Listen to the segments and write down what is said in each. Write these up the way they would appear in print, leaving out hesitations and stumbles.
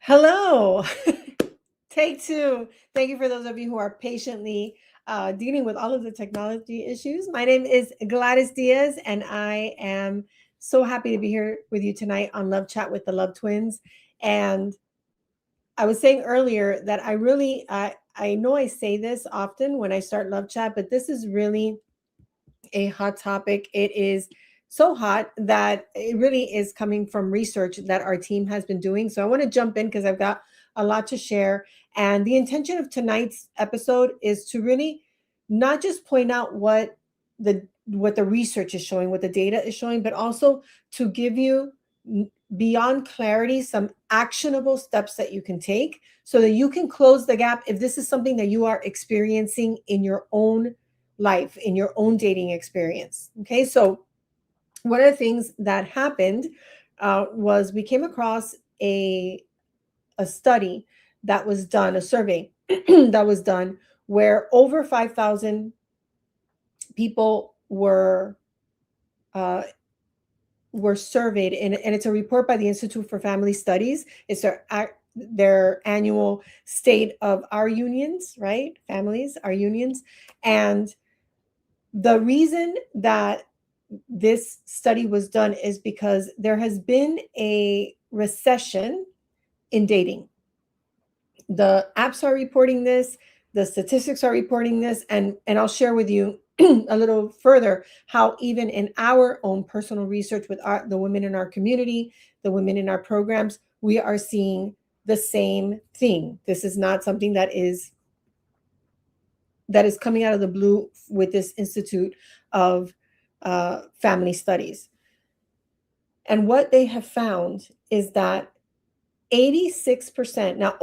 Hello. Take two. Thank you for those of you who are patiently dealing with all of the technology issues. My name is Gladys Diaz, and I am so happy to be here with you tonight on Love Chat with the Love Twins. And I was saying earlier that I know I say this often when I start Love Chat, but this is really a hot topic. It is so hot that it really is coming from research that our team has been doing. So I want to jump in because I've got a lot to share. And the intention of tonight's episode is to really not just point out what the research is showing, what the data is showing, but also to give you beyond clarity some actionable steps that you can take so that you can close the gap if this is something that you are experiencing in your own life, in your own dating experience. Okay, so one of the things that happened was we came across a study that was done, a survey that was done, where over 5,000 people uh, were surveyed, and it's a report by the Institute for Family Studies. It's their annual state of our unions, right? Families, our unions, and the reason that this study was done is because there has been a recession in dating. The apps are reporting this, the statistics are reporting this, and I'll share with you a little further how even in our own personal research with the women in our community, the women in our programs, we are seeing the same thing. This is not something that is coming out of the blue with this Institute of Family Studies. And what they have found is that 86%, now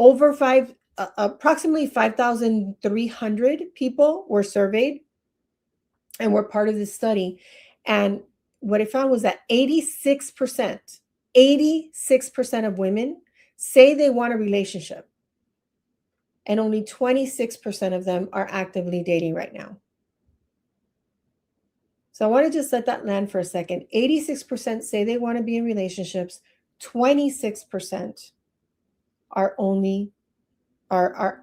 approximately 5,300 people were surveyed and were part of this study. And what it found was that 86% of women say they want a relationship, and only 26% of them are actively dating right now. So I want to just let that land for a second. 86% say they want to be in relationships. 26% are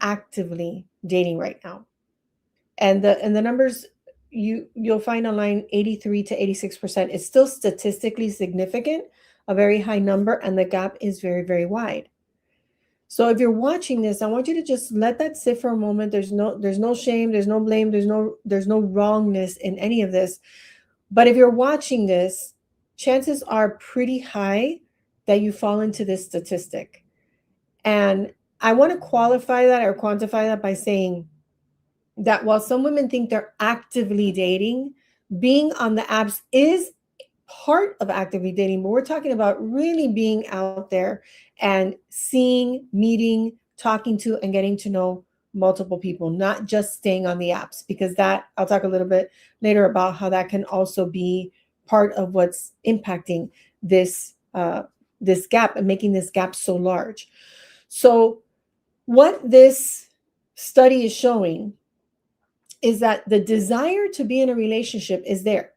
actively dating right now. And the numbers you'll find online, 83 to 86%, is still statistically significant, a very high number, and the gap is very, very wide. So if you're watching this, I want you to just let that sit for a moment. There's no shame, there's no blame, there's no wrongness in any of this. But if you're watching this, chances are pretty high that you fall into this statistic. And I want to qualify that or quantify that by saying that while some women think they're actively dating, being on the apps is part of actively dating, but we're talking about really being out there and seeing, meeting, talking to, and getting to know multiple people, not just staying on the apps, because that I'll talk a little bit later about how that can also be part of what's impacting this gap and making this gap so large. So what this study is showing is that the desire to be in a relationship is there,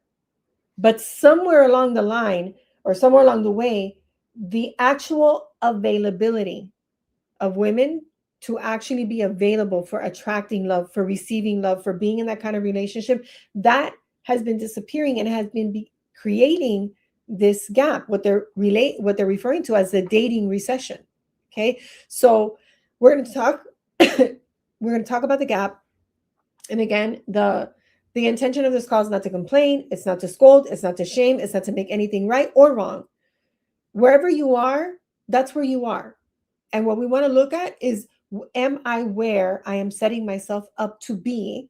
but somewhere along the line or somewhere along the way, the actual availability of women to actually be available for attracting love, for receiving love, for being in that kind of relationship, that has been disappearing and has been creating this gap, what they're referring to as the dating recession. Okay, so we're going to talk about the gap. And again, the intention of this call is not to complain, it's not to scold, it's not to shame, it's not to make anything right or wrong. Wherever you are, that's where you are. And what we want to look at is, am I where I am setting myself up to be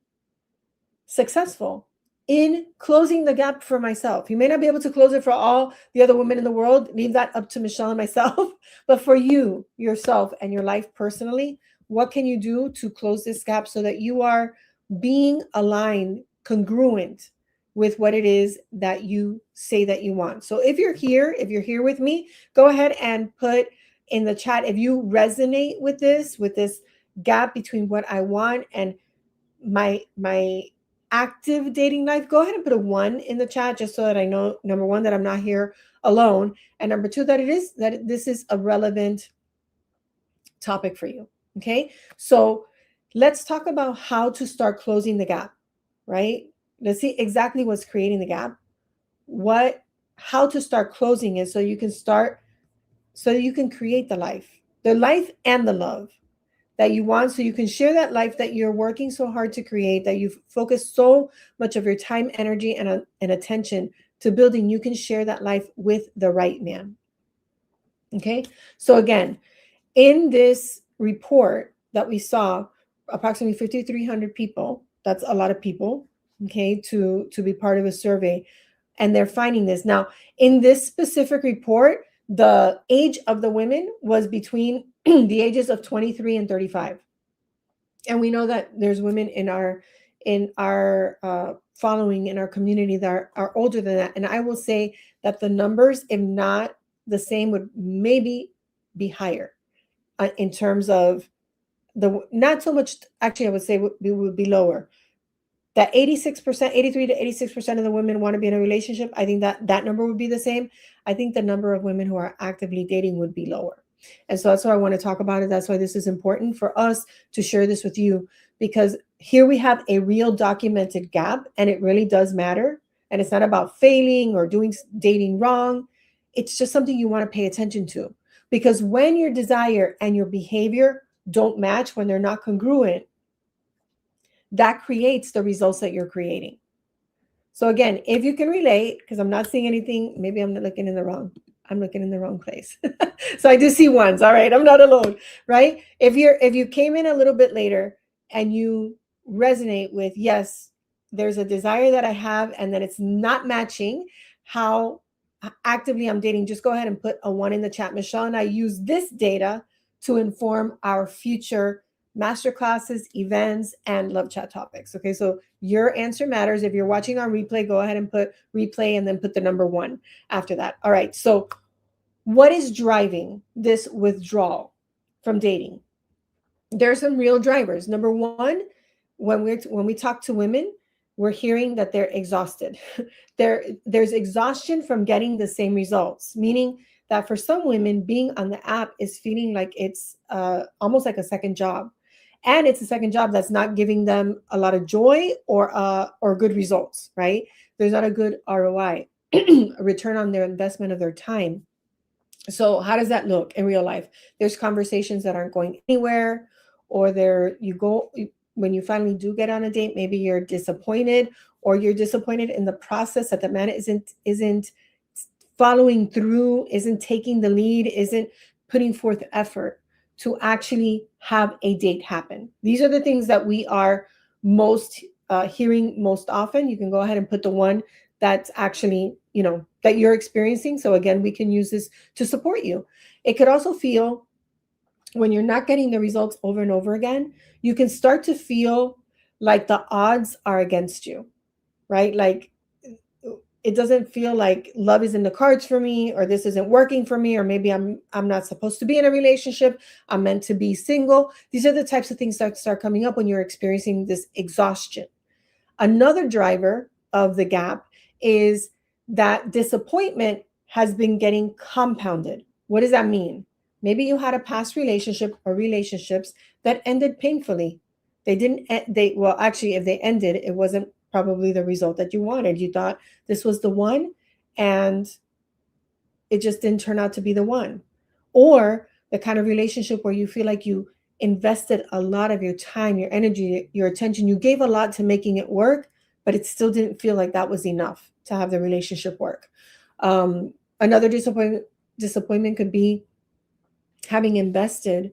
successful in closing the gap for myself? You may not be able to close it for all the other women in the world. Leave that up to Michelle and myself. But for you, yourself, and your life personally, what can you do to close this gap so that you are being aligned, congruent with what it is that you say that you want? So if you're here with me, go ahead and put in the chat if you resonate with this gap between what I want and my active dating life. Go ahead and put a 1 in the chat, just so that I know, number one, that I'm not here alone, and number two, that this is a relevant topic for you. Okay. So let's talk about how to start closing the gap, right? Let's see exactly what's creating the gap, how to start closing it so you can create the life and the love that you want, so you can share that life that you're working so hard to create, that you've focused so much of your time, energy, and attention to building. You can share that life with the right man. Okay. So again, in this report that we saw, approximately 5,300 people, that's a lot of people, okay, to be part of a survey, and they're finding this. Now, in this specific report, the age of the women was between the ages of 23 and 35. And we know that there's women in our following, in our community, that are older than that. And I will say that the numbers, if not the same, would maybe be higher in terms of not so much, actually, I would say would be lower. That 86%, 83 to 86% of the women want to be in a relationship. I think that number would be the same. I think the number of women who are actively dating would be lower. And so that's why I want to talk about it. That's why this is important for us to share this with you, because here we have a real documented gap, and it really does matter. And it's not about failing or doing dating wrong. It's just something you want to pay attention to, because when your desire and your behavior don't match, when they're not congruent, that creates the results that you're creating. So again, if you can relate, because I'm not seeing anything, maybe I'm looking in the wrong place. So I do see ones. All right, I'm not alone, right? If you came in a little bit later and you resonate with, yes, there's a desire that I have and that it's not matching how actively I'm dating, just go ahead and put a 1 in the chat. Michelle and I use this data to inform our future masterclasses, events, and love chat topics. Okay, so your answer matters. If you're watching on replay, go ahead and put replay and then put the number 1 after that. All right, so what is driving this withdrawal from dating? There are some real drivers. Number 1, when we talk to women, we're hearing that they're exhausted. There's exhaustion from getting the same results, meaning that for some women, being on the app is feeling like it's almost like a second job. And it's a second job that's not giving them a lot of joy or good results, right? There's not a good ROI, a return on their investment of their time. So how does that look in real life? There's conversations that aren't going anywhere, or when you finally do get on a date, maybe you're disappointed, or you're disappointed in the process that the man isn't following through, isn't taking the lead, isn't putting forth effort to actually have a date happen. These are the things that we are most hearing most often. You can go ahead and put the 1 that's actually, that you're experiencing. So again, we can use this to support you. It could also feel, when you're not getting the results over and over again, you can start to feel like the odds are against you, right? Like it doesn't feel like love is in the cards for me, or this isn't working for me, or maybe I'm not supposed to be in a relationship. I'm meant to be single. These are the types of things that start coming up when you're experiencing this exhaustion. Another driver of the gap is that disappointment has been getting compounded. What does that mean? Maybe you had a past relationship or relationships that ended painfully. Well, actually, if they ended, it wasn't probably the result that you wanted. You thought this was the one, and it just didn't turn out to be the one. Or the kind of relationship where you feel like you invested a lot of your time, your energy, your attention. You gave a lot to making it work, but it still didn't feel like that was enough to have the relationship work. Another disappointment could be having invested.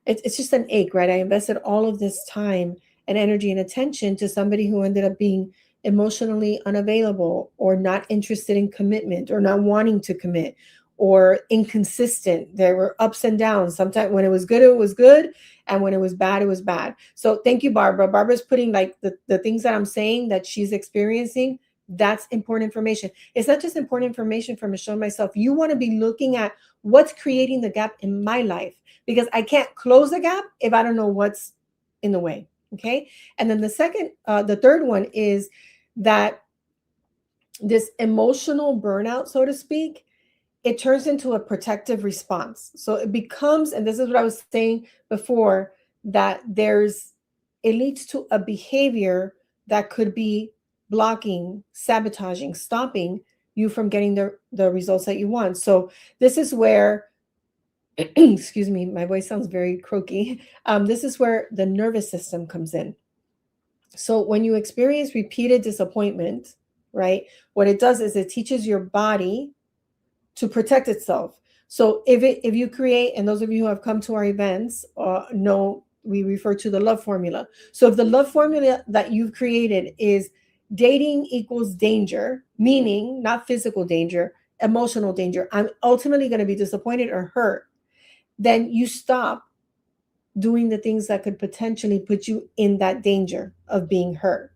It's just an ache, right? I invested all of this time and energy and attention to somebody who ended up being emotionally unavailable, or not interested in commitment, or not wanting to commit, or inconsistent. There were ups and downs. Sometimes when it was good, it was good. And when it was bad, it was bad. So thank you, Barbara. Barbara's putting like the things that I'm saying that she's experiencing. That's important information. It's not just important information for Michelle and myself. You want to be looking at what's creating the gap in my life, because I can't close the gap if I don't know what's in the way. Okay. And then the third one is that this emotional burnout, so to speak, it turns into a protective response. So it becomes, and this is what I was saying before, that it leads to a behavior that could be blocking, sabotaging, stopping you from getting the results that you want. So this is where, excuse me, my voice sounds very croaky. This is where the nervous system comes in. So when you experience repeated disappointment, right, what it does is it teaches your body to protect itself. So if you create, and those of you who have come to our events know we refer to the love formula. So if the love formula that you've created is dating equals danger, meaning not physical danger, emotional danger, I'm ultimately going to be disappointed or hurt, then you stop doing the things that could potentially put you in that danger of being hurt.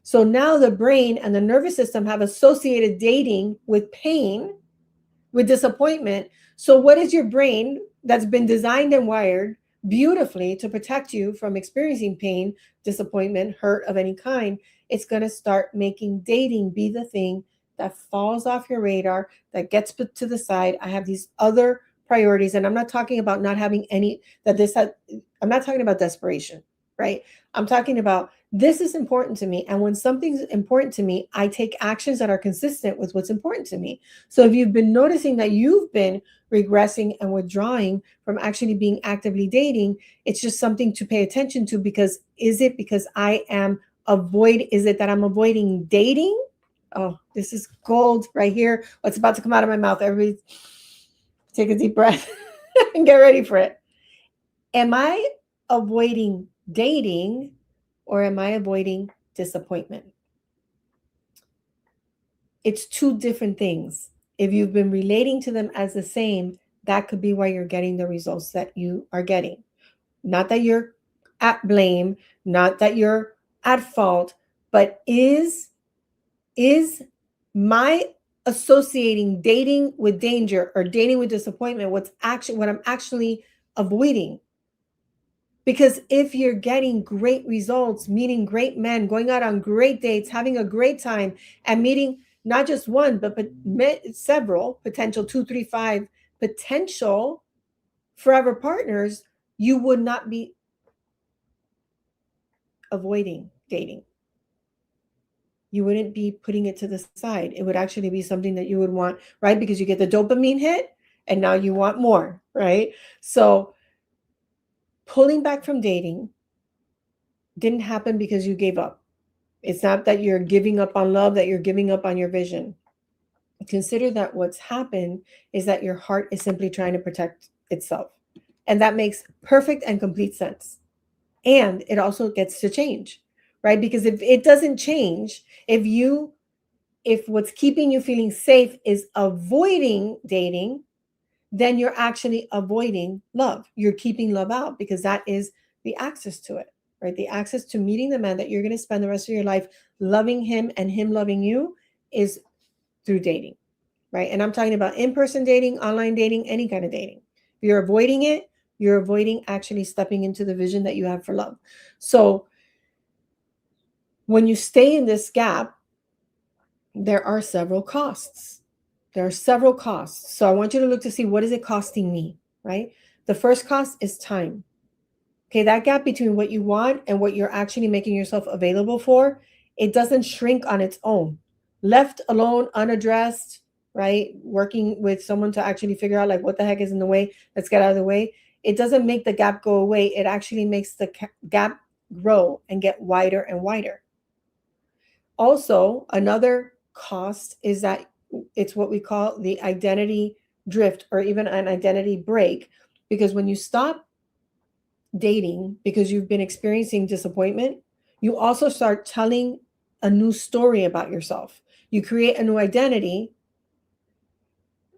So now the brain and the nervous system have associated dating with pain, with disappointment. So what is your brain that's been designed and wired beautifully to protect you from experiencing pain, disappointment, hurt of any kind? It's going to start making dating be the thing that falls off your radar, that gets put to the side. I have these other priorities, and I'm not talking about not having any, I'm not talking about desperation, right? I'm talking about this is important to me. And when something's important to me, I take actions that are consistent with what's important to me. So if you've been noticing that you've been regressing and withdrawing from actually being actively dating, it's just something to pay attention to, because is it because is it that I'm avoiding dating? Oh, this is gold right here. What's about to come out of my mouth. Everybody take a deep breath and get ready for it. Am I avoiding dating, or am I avoiding disappointment? It's two different things. If you've been relating to them as the same, that could be why you're getting the results that you are getting. Not that you're at blame, not that you're at fault, but is my associating dating with danger or dating with disappointment what I'm actually avoiding? Because if you're getting great results, meeting great men, going out on great dates, having a great time, and meeting not just one, but several potential, 2, 3, 5 potential forever partners, you would not be avoiding dating. You wouldn't be putting it to the side. It would actually be something that you would want, right? Because you get the dopamine hit and now you want more, right? So pulling back from dating didn't happen because you gave up. It's not that you're giving up on love, that you're giving up on your vision. Consider that what's happened is that your heart is simply trying to protect itself. And that makes perfect and complete sense. And it also gets to change, right? Because if it doesn't change, if what's keeping you feeling safe is avoiding dating, then you're actually avoiding love. You're keeping love out because that is the access to it, right? The access to meeting the man that you're going to spend the rest of your life loving him and him loving you is through dating, right? And I'm talking about in-person dating, online dating, any kind of dating. If you're avoiding it, you're avoiding actually stepping into the vision that you have for love. So when you stay in this gap, there are several costs. There are several costs. So I want you to look to see, what is it costing me, right? The first cost is time. Okay, that gap between what you want and what you're actually making yourself available for, it doesn't shrink on its own. Left alone, unaddressed, right? Working with someone to actually figure out like what the heck is in the way, let's get out of the way. It doesn't make the gap go away. It actually makes the gap grow and get wider and wider. Also, another cost is that it's what we call the identity drift or even an identity break. Because when you stop dating because you've been experiencing disappointment, you also start telling a new story about yourself. You create a new identity,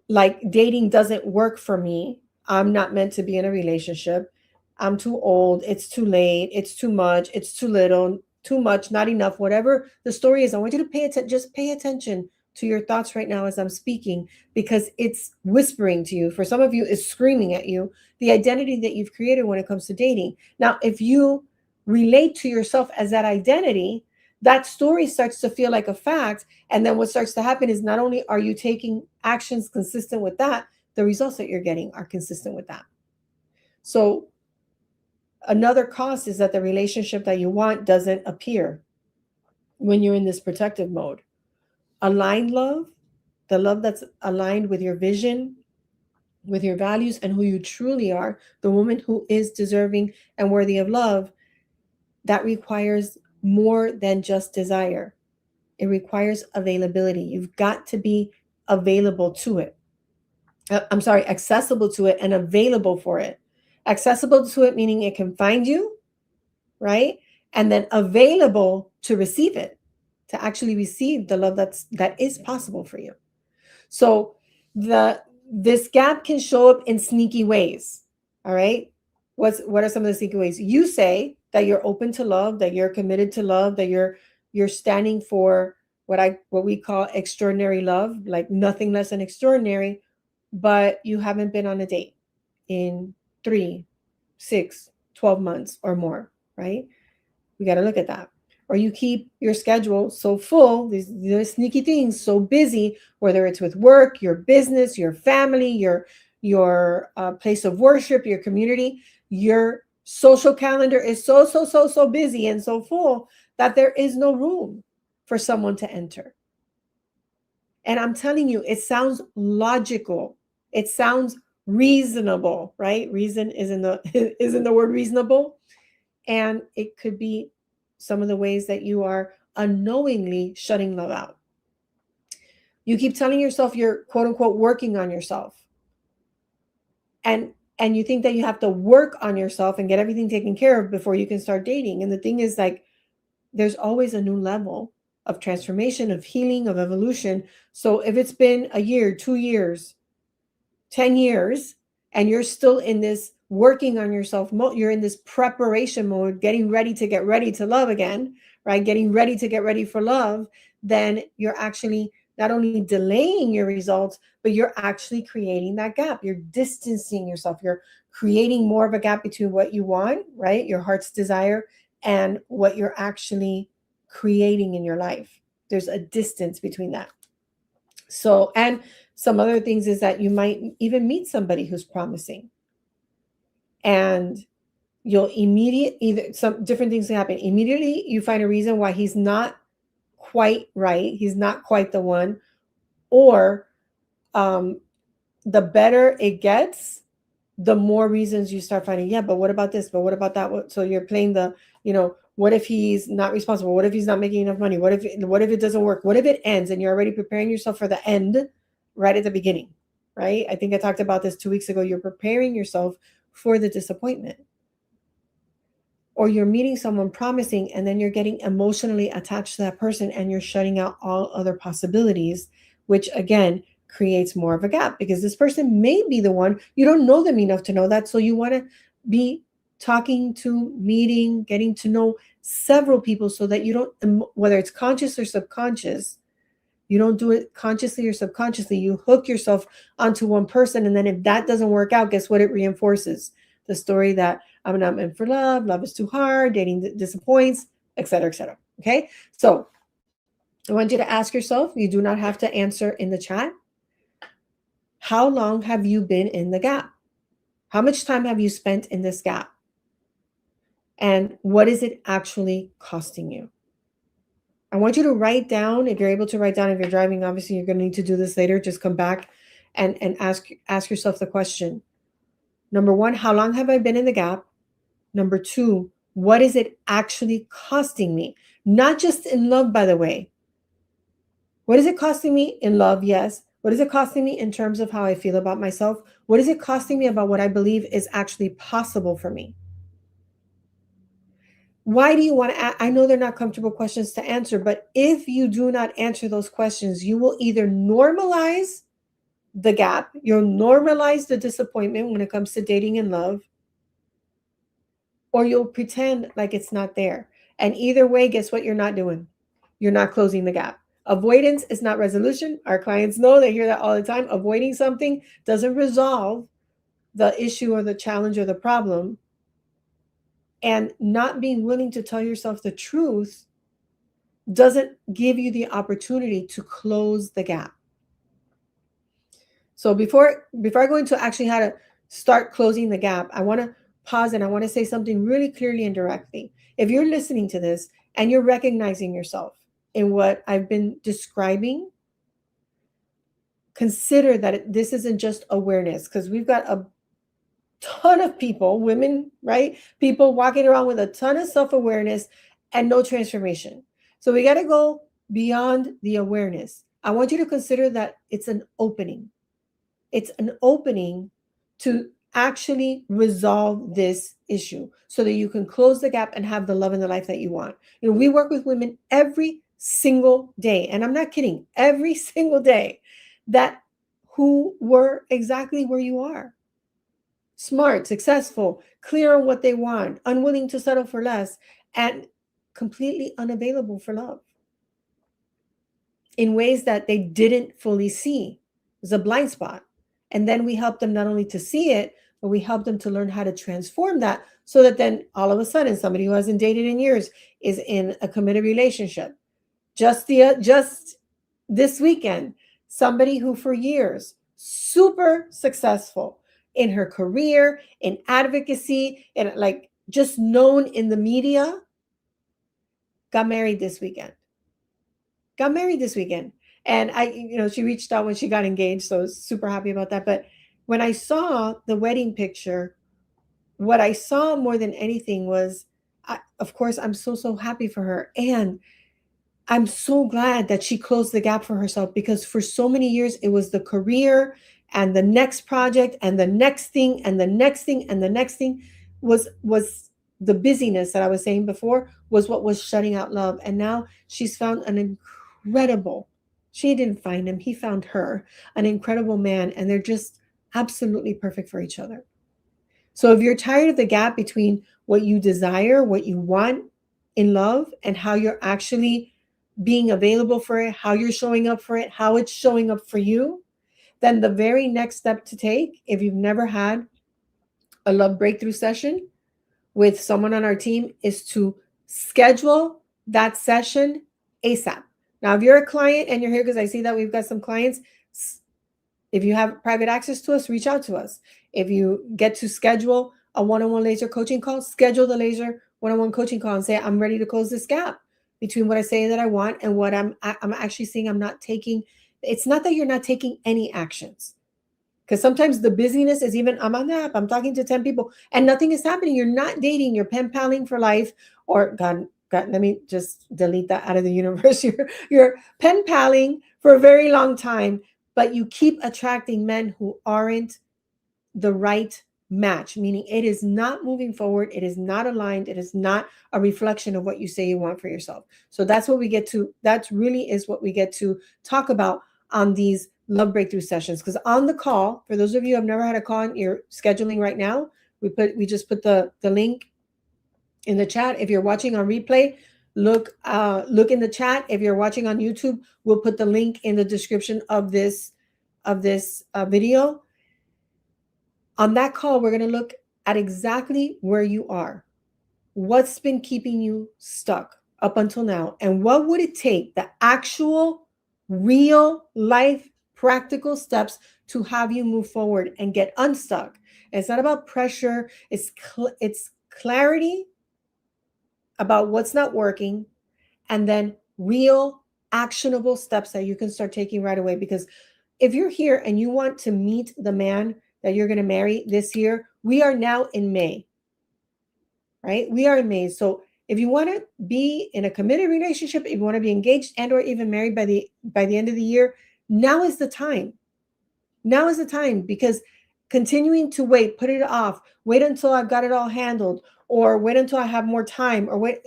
like dating doesn't work for me. I'm not meant to be in a relationship. I'm too old. It's too late. It's too much. It's too little, too much, not enough, whatever the story is. I want you to pay attention. Just pay attention to your thoughts right now as I'm speaking, because it's whispering to you. For some of you, it's screaming at you, the identity that you've created when it comes to dating. Now, if you relate to yourself as that identity, that story starts to feel like a fact. And then what starts to happen is not only are you taking actions consistent with that, the results that you're getting are consistent with that. So another cost is that the relationship that you want doesn't appear when you're in this protective mode. Aligned love, the love that's aligned with your vision, with your values, and who you truly are, the woman who is deserving and worthy of love, that requires more than just desire. It requires availability. You've got to be available to it. I'm sorry, accessible to it and available for it. Accessible to it, meaning it can find you, right? And then available to receive it, to actually receive the love that is possible for you. So the this gap can show up in sneaky ways. All right. What are some of the sneaky ways? You say that you're open to love, that you're committed to love, that you're standing for what we call extraordinary love, like nothing less than extraordinary, but you haven't been on a date in 3, 6, 12 months or more, right? We got to look at that. Or you keep your schedule so full, these sneaky things, so busy, whether it's with work, your business, your family, your place of worship, your community, your social calendar is so busy and so full that there is no room for someone to enter. And I'm telling you, it sounds logical. It sounds reasonable, right? Reason isn't the word reasonable. And it could be some of the ways that you are unknowingly shutting love out. You keep telling yourself you're quote unquote working on yourself. And you think that you have to work on yourself and get everything taken care of before you can start dating. And the thing is, like, there's always a new level of transformation, of healing, of evolution. So if it's been a year, 2 years, 10 years, and you're still in this working on yourself mode, you're in this preparation mode, getting ready to get ready to love again, right? Getting ready to get ready for love, then you're actually not only delaying your results, but you're actually creating that gap. You're distancing yourself. You're creating more of a gap between what you want, right? Your heart's desire, and what you're actually creating in your life. There's a distance between that. So, and some other things is that you might even meet somebody who's promising, and either some different things can happen. Immediately you find a reason why he's not quite right. He's not quite the one. Or the better it gets, the more reasons you start finding. Yeah, but what about this? But what about that? So you're playing what if he's not responsible? What if he's not making enough money? What if it doesn't work? What if it ends? And you're already preparing yourself for the end right at the beginning, right? I think I talked about this 2 weeks ago. You're preparing yourself for the disappointment. Or you're meeting someone promising, and then you're getting emotionally attached to that person, and you're shutting out all other possibilities, which again creates more of a gap, because this person may be the one. You don't know them enough to know that. So you want to be talking to, meeting, getting to know several people, so that you don't, whether it's conscious or subconscious, you don't do it consciously or subconsciously. You hook yourself onto one person. And then if that doesn't work out, guess what? It reinforces the story that I'm not meant for love. Love is too hard. Dating disappoints, etc., etc. Okay. So I want you to ask yourself, you do not have to answer in the chat. How long have you been in the gap? How much time have you spent in this gap? And what is it actually costing you? I want you to write down, if you're able to write down. If you're driving, obviously you're going to need to do this later. Just come back and ask yourself the question. Number 1, how long have I been in the gap? Number 2, what is it actually costing me? Not just in love, by the way. What is it costing me in love? Yes. What is it costing me in terms of how I feel about myself? What is it costing me about what I believe is actually possible for me? Why do you want to? I know they're not comfortable questions to answer, but if you do not answer those questions, you will either normalize the gap, you'll normalize the disappointment when it comes to dating and love, or you'll pretend like it's not there. And either way, guess what you're not doing? You're not closing the gap. Avoidance is not resolution. Our clients know, they hear that all the time. Avoiding something doesn't resolve the issue or the challenge or the problem. And not being willing to tell yourself the truth doesn't give you the opportunity to close the gap. So before I go into actually how to start closing the gap, I want to pause and I want to say something really clearly and directly. If you're listening to this and you're recognizing yourself in what I've been describing, consider that this isn't just awareness, because we've got a ton of people, women, right? People walking around with a ton of self-awareness and no transformation. So we got to go beyond the awareness. I want you to consider that it's an opening. It's an opening to actually resolve this issue so that you can close the gap and have the love and the life that you want. You know, we work with women every single day, and I'm not kidding, every single day, that who were exactly where you are. Smart, successful, clear on what they want, unwilling to settle for less, and completely unavailable for love in ways that they didn't fully see. It was a blind spot. And then we help them not only to see it, but we help them to learn how to transform that so that then all of a sudden somebody who hasn't dated in years is in a committed relationship. Just this weekend, somebody who for years super successful in her career, in advocacy, and like just known in the media, got married this weekend. And she reached out when she got engaged, so I was super happy about that. But when I saw the wedding picture, what I saw more than anything was, of course, I'm so happy for her. And I'm so glad that she closed the gap for herself, because for so many years it was the career and the next project and the next thing and the next thing and the next thing was the busyness that I was saying before was what was shutting out love. And now she's found an incredible, she didn't find him, he found her, an incredible man, and they're just absolutely perfect for each other. So if you're tired of the gap between what you desire, what you want in love, and how you're actually being available for it, how you're showing up for it, how it's showing up for you, then the very next step to take, if you've never had a love breakthrough session with someone on our team, is to schedule that session ASAP. Now, if you're a client and you're here, because I see that we've got some clients, if you have private access to us, reach out to us. If you get to schedule a one-on-one laser coaching call, schedule the laser one-on-one coaching call and say, I'm ready to close this gap between what I say that I want and what I'm actually seeing I'm not taking. It's not that you're not taking any actions, because sometimes the busyness is even, I'm on the app, I'm talking to 10 people and nothing is happening. You're not dating, you're pen paling for life, or God, let me just delete that out of the universe. You're pen paling for a very long time, but you keep attracting men who aren't the right match, meaning it is not moving forward, it is not aligned, it is not a reflection of what you say you want for yourself. So that's what we get to, that really is what we get to talk about on these love breakthrough sessions. Because on the call, for those of you who have never had a call and you're scheduling right now, we just put the link in the chat. If you're watching on replay, look in the chat. If you're watching on YouTube, we'll put the link in the description of this video. On that call, we're going to look at exactly where you are, what's been keeping you stuck up until now, and what would it take, the actual real life practical steps to have you move forward and get unstuck. And it's not about pressure, it's clarity about what's not working, and then real actionable steps that you can start taking right away. Because if you're here and you want to meet the man that you're going to marry this year, we are now in May, right? We are in May. So if you want to be in a committed relationship, if you want to be engaged and or even married by the end of the year, now is the time. Now is the time, because continuing to wait, put it off, wait until I've got it all handled, or wait until I have more time, or wait.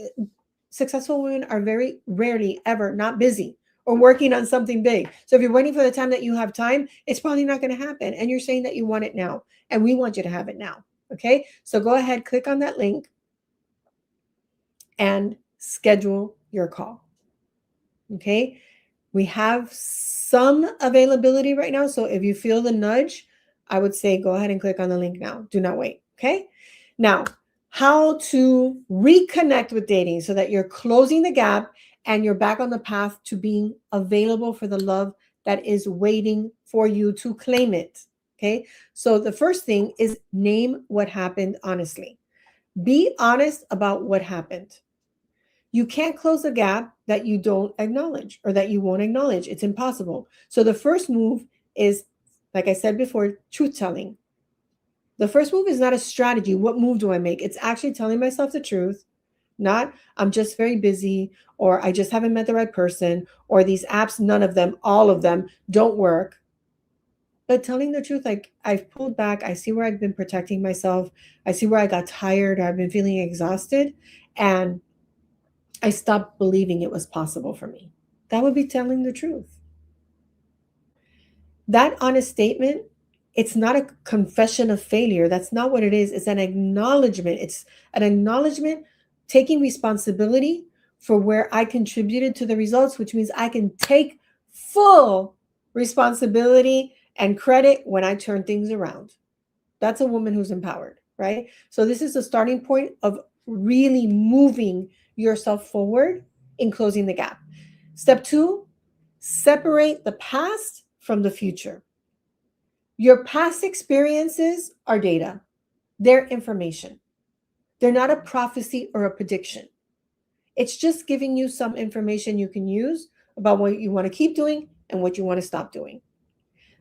Successful women are very rarely ever not busy or working on something big. So if you're waiting for the time that you have time, it's probably not going to happen. And you're saying that you want it now, and we want you to have it now. Okay. So go ahead, click on that link and schedule your call. Okay. We have some availability right now. So if you feel the nudge, I would say go ahead and click on the link now. Do not wait. Okay. Now, how to reconnect with dating so that you're closing the gap and you're back on the path to being available for the love that is waiting for you to claim it. Okay. So the first thing is name what happened honestly. Be honest about what happened. You can't close a gap that you don't acknowledge or that you won't acknowledge. It's impossible. So the first move is, like I said before, truth telling. The first move is not a strategy. What move do I make? It's actually telling myself the truth, not I'm just very busy, or I just haven't met the right person, or these apps, none of them, all of them don't work. But telling the truth, like I've pulled back, I see where I've been protecting myself, I see where I got tired, I've been feeling exhausted, and I stopped believing it was possible for me. That would be telling the truth. That honest statement, it's not a confession of failure. That's not what it is. It's an acknowledgement. It's an acknowledgement taking responsibility for where I contributed to the results, which means I can take full responsibility and credit when I turn things around. That's a woman who's empowered, right? So this is the starting point of really moving yourself forward in closing the gap. Step 2, separate the past from the future. Your past experiences are data. They're information. They're not a prophecy or a prediction. It's just giving you some information you can use about what you want to keep doing and what you want to stop doing.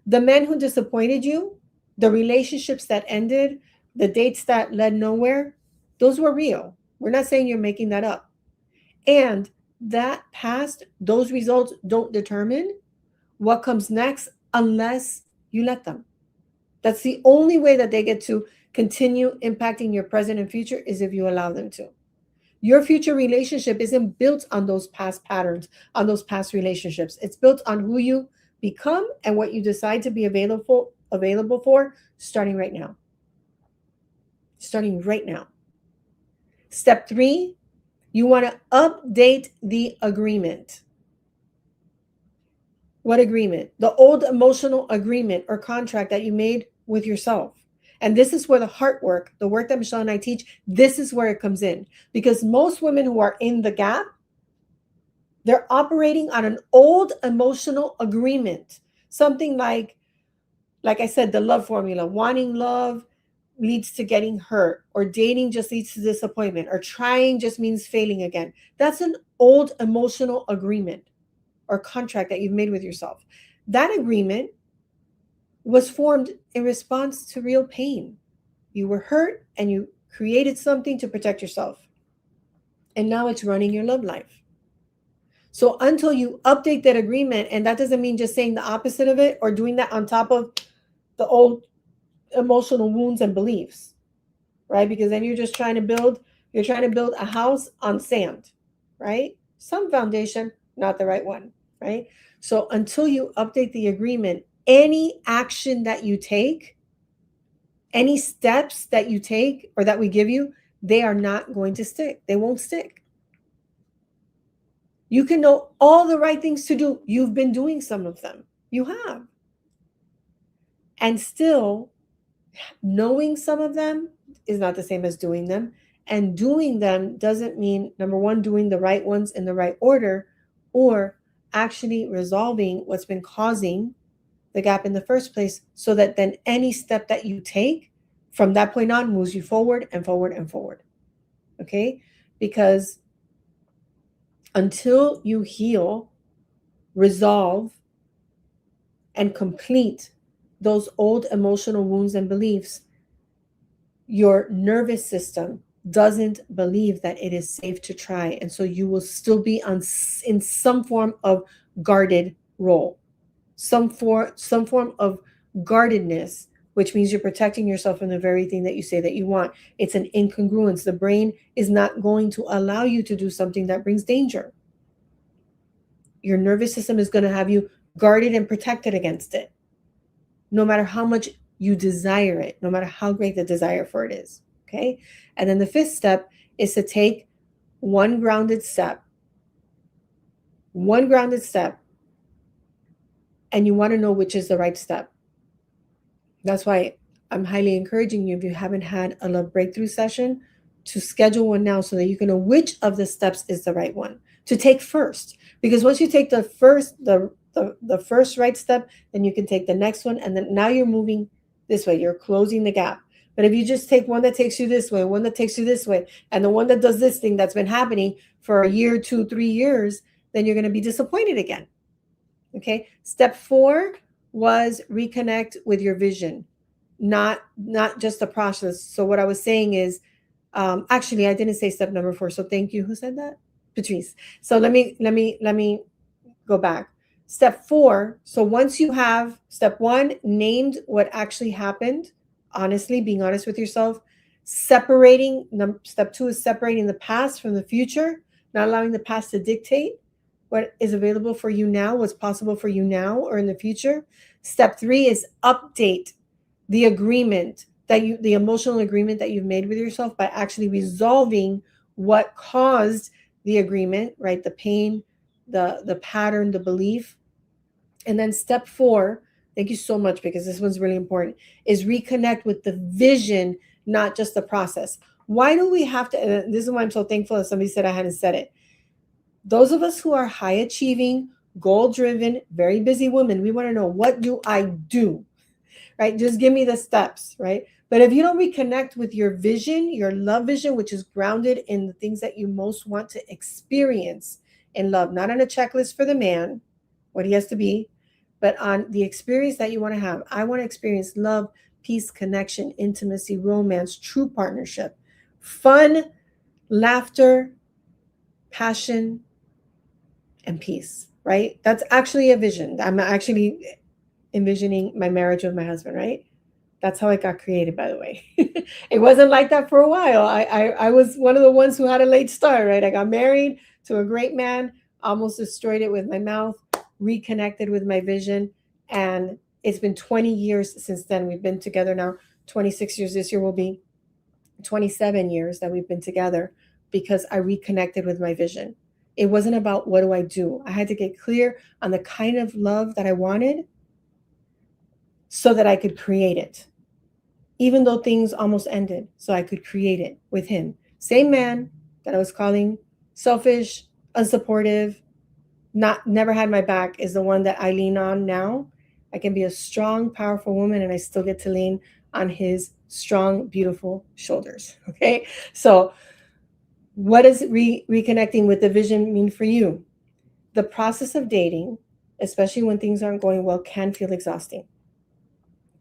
The men who disappointed you, the relationships that ended, the dates that led nowhere, those were real. We're not saying you're making that up. And that past, those results don't determine what comes next unless you let them. That's the only way that they get to continue impacting your present and future, is if you allow them to. Your future relationship isn't built on those past patterns, on those past relationships. It's built on who you become and what you decide to be available for starting right now. Starting right now. Step 3, you want to update the agreement. What agreement? The old emotional agreement or contract that you made with yourself. And this is where the heart work, the work that Michelle and I teach, this is where it comes in. Because most women who are in the gap, they're operating on an old emotional agreement. Something like I said, the love formula. Wanting love leads to getting hurt, or dating just leads to disappointment, or trying just means failing again. That's an old emotional agreement or contract that you've made with yourself. That agreement was formed in response to real pain. You were hurt and you created something to protect yourself. And now it's running your love life. So until you update that agreement, and that doesn't mean just saying the opposite of it or doing that on top of the old emotional wounds and beliefs, right? Because then you're trying to build a house on sand, right? Some foundation, not the right one, right? So until you update the agreement, any action that you take, any steps that you take or that we give you, they are not going to stick. They won't stick. You can know all the right things to do. You've been doing some of them. You have. And still, knowing some of them is not the same as doing them. And doing them doesn't mean, number one, doing the right ones in the right order, or actually resolving what's been causing the gap in the first place, so that then any step that you take from that point on moves you forward and forward and forward. Okay? Because until you heal, resolve, and complete those old emotional wounds and beliefs, your nervous system doesn't believe that it is safe to try. And so you will still be in some form of guarded role, some form of guardedness, which means you're protecting yourself from the very thing that you say that you want. It's an incongruence. The brain is not going to allow you to do something that brings danger. Your nervous system is going to have you guarded and protected against it, no matter how much you desire it, no matter how great the desire for it is. Okay? And then the 5th step is to take one grounded step. One grounded step. And you want to know which is the right step. That's why I'm highly encouraging you, if you haven't had a love breakthrough session, to schedule one now so that you can know which of the steps is the right one. to take first. Because once you take the first right step, then you can take the next one, and then now you're moving this way. You're closing the gap. But if you just take one that takes you this way, one that takes you this way, and the one that does this thing that's been happening for a year, 2, 3 years, then you're going to be disappointed again. Okay. Step 4 was reconnect with your vision, not just the process. So what I was saying is, actually, I didn't say step number 4. So thank you. Who said that? Patrice. So let me go back. Step 4. So once you have step 1 named what actually happened, honestly, being honest with yourself, separating. Step 2 is separating the past from the future, not allowing the past to dictate what is available for you now, what's possible for you now or in the future. Step 3 is update the agreement the emotional agreement that you've made with yourself by actually resolving what caused the agreement, right? The pain, the pattern, the belief. And then step 4, thank you so much, because this one's really important, is reconnect with the vision, not just the process. Why do we have to, and this is why I'm so thankful that somebody said I hadn't said it. Those of us who are high achieving, goal driven, very busy women, we want to know, what do I do? Right? Just give me the steps, right? But if you don't reconnect with your vision, your love vision, which is grounded in the things that you most want to experience in love, not on a checklist for the man, what he has to be, but on the experience that you want to have. I want to experience love, peace, connection, intimacy, romance, true partnership, fun, laughter, passion, and peace, right? That's actually a vision. I'm actually envisioning my marriage with my husband, right? That's how it got created, by the way. It wasn't like that for a while. I was one of the ones who had a late start, right? I got married to a great man, almost destroyed it with my mouth, reconnected with my vision. And it's been 20 years since then. We've been together now, 26 years. This year will be 27 years that we've been together, because I reconnected with my vision. It wasn't about what do I do. I had to get clear on the kind of love that I wanted so that I could create it, even though things almost ended, so I could create it with him. Same man that I was calling selfish, unsupportive, never had my back, is the one that I lean on now. I can be a strong, powerful woman, and I still get to lean on his strong, beautiful shoulders. Okay. So what does reconnecting with the vision mean for you? The process of dating, especially when things aren't going well, can feel exhausting.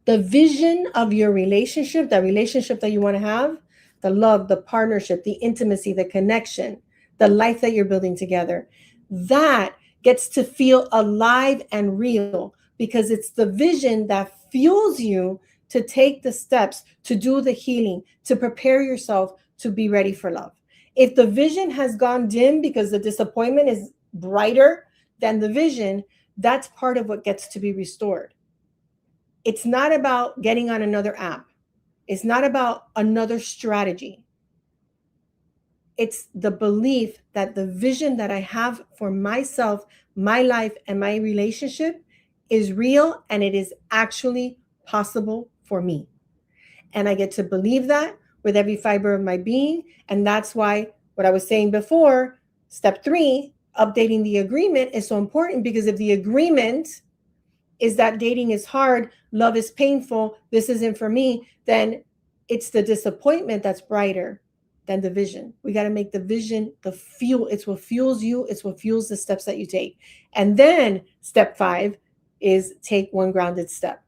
The vision of your relationship, that relationship that you want to have, the love, the partnership, the intimacy, the connection, the life that you're building together, that gets to feel alive and real, because it's the vision that fuels you to take the steps, to do the healing, to prepare yourself to be ready for love. If the vision has gone dim because the disappointment is brighter than the vision, that's part of what gets to be restored. It's not about getting on another app. It's not about another strategy. It's the belief that the vision that I have for myself, my life, and my relationship is real, and it is actually possible for me. And I get to believe that with every fiber of my being. And that's why what I was saying before, step 3, updating the agreement, is so important, because if the agreement is that dating is hard, love is painful, this isn't for me, then it's the disappointment that's brighter than the vision. We got to make the vision the fuel. It's what fuels you. It's what fuels the steps that you take. And then step 5 is take one grounded step.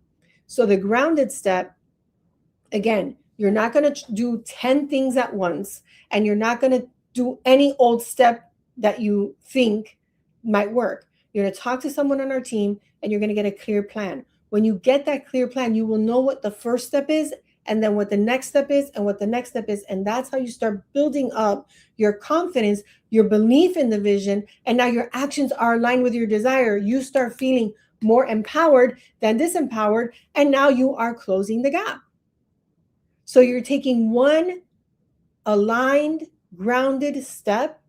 So the grounded step, again, you're not going to do 10 things at once, and you're not going to do any old step that you think might work. You're going to talk to someone on our team, and you're going to get a clear plan. When you get that clear plan, you will know what the first step is, and then what the next step is, and what the next step is. And that's how you start building up your confidence, your belief in the vision. And now your actions are aligned with your desire. You start feeling more empowered than disempowered. And now you are closing the gap. So you're taking one aligned, grounded step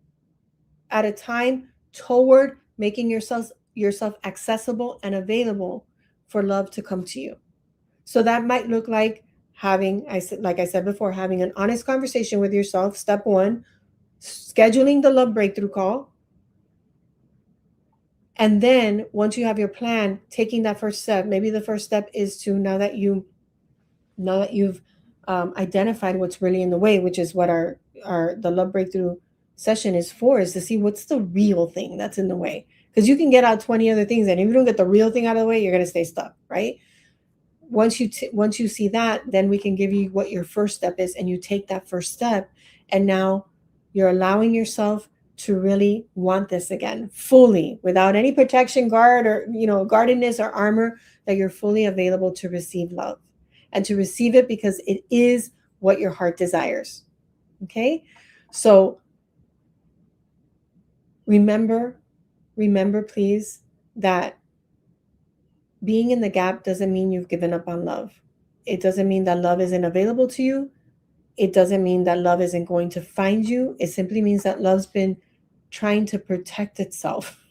at a time toward making yourself accessible and available for love to come to you. So that might look like like I said before, having an honest conversation with yourself. Step 1, scheduling the love breakthrough call. And then once you have your plan, taking that first step, maybe the first step is to, now that you've identified what's really in the way, which is what our the love breakthrough session is for, is to see what's the real thing that's in the way. Because you can get out 20 other things, and if you don't get the real thing out of the way, you're going to stay stuck, right? Once you see that, then we can give you what your first step is, and you take that first step, and now you're allowing yourself to really want this again fully, without any protection guard or guardedness or armor, that you're fully available to receive love and to receive it because it is what your heart desires. Okay, so remember please, that being in the gap doesn't mean you've given up on love. It doesn't mean that love isn't available to you. It doesn't mean that love isn't going to find you. It simply means that love's been trying to protect itself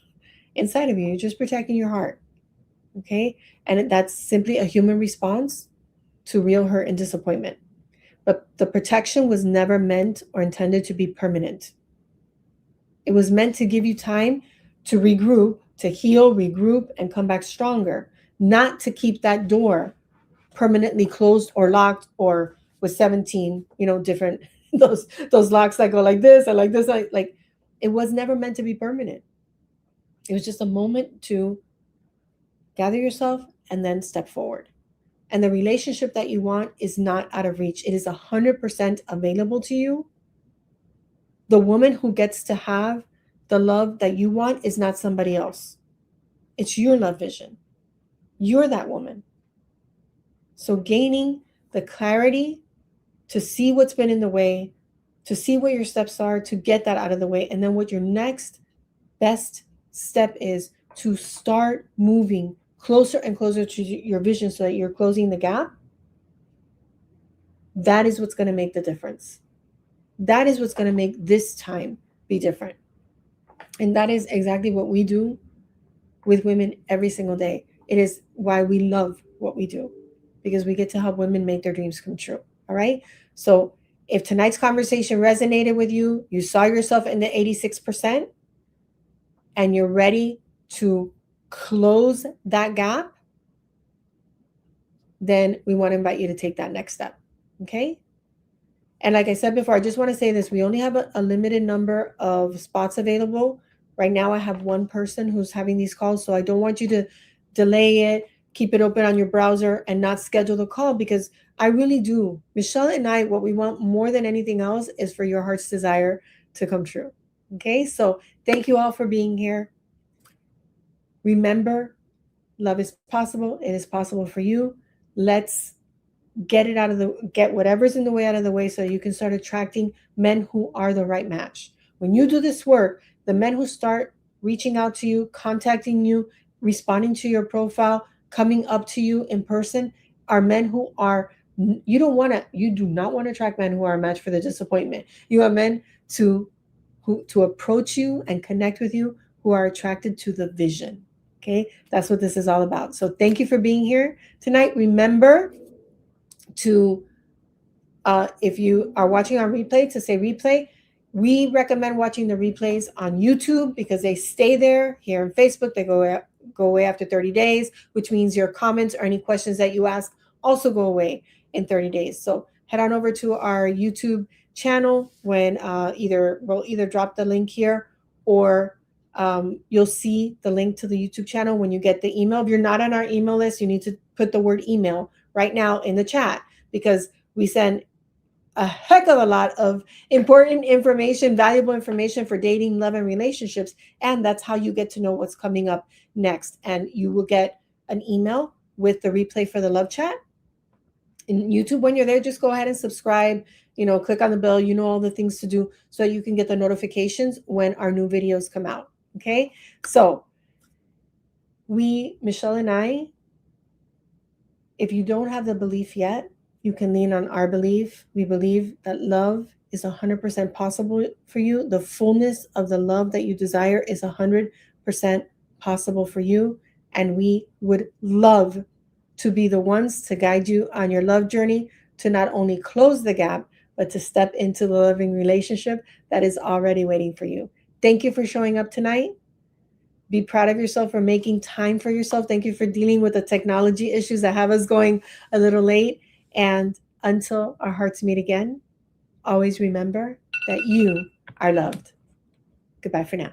inside of you. You're just protecting your heart. Okay? And that's simply a human response to real hurt and disappointment. But the protection was never meant or intended to be permanent. It was meant to give you time to regroup, to heal, regroup, and come back stronger, not to keep that door permanently closed or locked, or with 17, different those locks that go like this and like this. Like it was never meant to be permanent. It was just a moment to gather yourself and then step forward. And the relationship that you want is not out of reach. It is 100% available to you. The woman who gets to have the love that you want is not somebody else. It's your love vision. You're that woman. So gaining the clarity to see what's been in the way, to see what your steps are, to get that out of the way, and then what your next best step is to start moving closer and closer to your vision so that you're closing the gap. That is what's going to make the difference. That is what's going to make this time be different. And that is exactly what we do with women every single day. It is why we love what we do, because we get to help women make their dreams come true. All right. So if tonight's conversation resonated with you, you saw yourself in the 86%, and you're ready to close that gap, then we want to invite you to take that next step. Okay. And like I said before, I just want to say this. We only have a limited number of spots available. Right now, I have one person who's having these calls. So I don't want you to delay it, keep it open on your browser and not schedule the call, because I really do. Michelle and I, what we want more than anything else is for your heart's desire to come true. Okay, so thank you all for being here. Remember, love is possible. It is possible for you. Let's get whatever's in the way out of the way so you can start attracting men who are the right match. When you do this work, the men who start reaching out to you, contacting you, responding to your profile, coming up to you in person, are men who are, you do not want to attract men who are a match for the disappointment. You want men to approach you and connect with you who are attracted to the vision. Okay, that's what this is all about. So thank you for being here tonight. Remember to, if you are watching on replay, to say replay. We recommend watching the replays on YouTube because they stay there. Here on Facebook, they go away after 30 days, which means your comments or any questions that you ask also go away in 30 days. So head on over to our YouTube channel when we'll either drop the link here, or you'll see the link to the YouTube channel when you get the email. If you're not on our email list, you need to put the word email right now in the chat, because we send a heck of a lot of important information, valuable information for dating, love, and relationships. And that's how you get to know what's coming up next. And you will get an email with the replay for the love chat. In YouTube, when you're there, just go ahead and subscribe, click on the bell, all the things to do so you can get the notifications when our new videos come out. Okay. So Michelle and I, if you don't have the belief yet, you can lean on our belief. We believe that love is 100% possible for you. The fullness of the love that you desire is 100% possible for you. And we would love to be the ones to guide you on your love journey, to not only close the gap, but to step into the loving relationship that is already waiting for you. Thank you for showing up tonight. Be proud of yourself for making time for yourself. Thank you for dealing with the technology issues that have us going a little late. And until our hearts meet again, always remember that you are loved. Goodbye for now.